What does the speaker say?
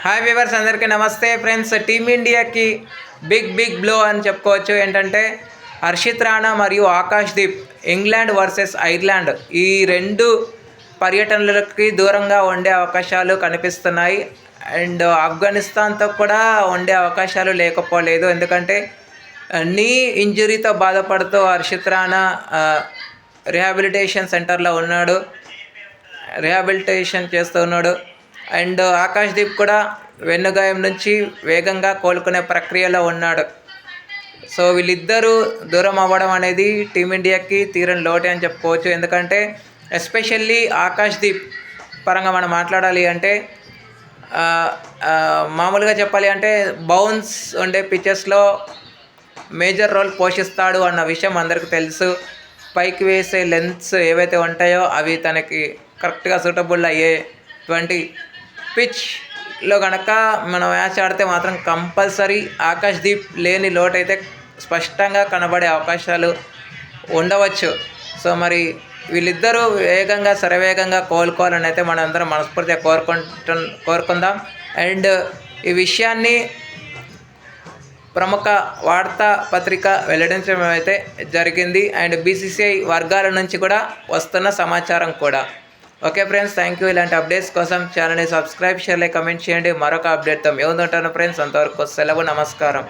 Hi viewers, అందరికీ నమస్తే friends. టీమిండియాకి big blow అని చెప్పుకోవచ్చు. ఏంటంటే హర్షిత్ రాణా మరియు ఆకాష్దీప్ ఇంగ్లాండ్ వర్సెస్ ఐర్లాండ్ ఈ రెండు పర్యటనలకి దూరంగా ఉండే అవకాశాలు కనిపిస్తున్నాయి. అండ్ ఆఫ్ఘనిస్తాన్తో కూడా ఉండే అవకాశాలు లేకపోలేదు. ఎందుకంటే నీ ఇంజురీతో బాధపడుతూ హర్షిత్ రాణా రిహాబిలిటేషన్ సెంటర్లో ఉన్నాడు, రిహాబిలిటేషన్ చేస్తూ ఉన్నాడు. అండ్ ఆకాష్దీప్ కూడా వెన్నుగాయం నుంచి వేగంగా కోలుకునే ప్రక్రియలో ఉన్నాడు. సో వీళ్ళిద్దరూ దూరం అవ్వడం అనేది టీమిండియాకి తీరని లోటే అని చెప్పుకోవచ్చు. ఎందుకంటే ఎస్పెషల్లీ ఆకాష్దీప్ పరంగా మనం మాట్లాడాలి అంటే మామూలుగా చెప్పాలి అంటే బౌన్స్ ఉండే పిచెస్లో మేజర్ రోల్ పోషిస్తాడు అన్న విషయం అందరికీ తెలుసు. పైకి వేసే లెంత్స్ ఏవైతే ఉంటాయో అవి తనకి కరెక్ట్గా సూటబుల్ అయ్యేటువంటి పిచ్లో కనుక మనం మ్యాచ్ ఆడితే మాత్రం కంపల్సరీ ఆకాష్దీప్ లేని లోటైతే స్పష్టంగా కనబడే అవకాశాలు ఉండవచ్చు. సో మరి వీళ్ళిద్దరూ శరవేగంగా కోలుకోవాలని అయితే మనం అందరం మనస్ఫూర్తిగా కోరుకుందాం. అండ్ ఈ విషయాన్ని ప్రముఖ వార్తా పత్రిక వెల్లడించడం అయితే జరిగింది. అండ్ బీసీసీఐ వర్గాల నుంచి కూడా వస్తున్న సమాచారం కూడా. Okay friends, thank you. ఇలాంటి అప్డేట్స్ కోసం ఛానల్ని సబ్స్క్రైబ్, షేర్, లైక్, కమెంట్ చేయండి. మరొక అప్డేట్తో మేము ఉంటాను ఫ్రెండ్స్. అంతవరకు సెలవు, నమస్కారం.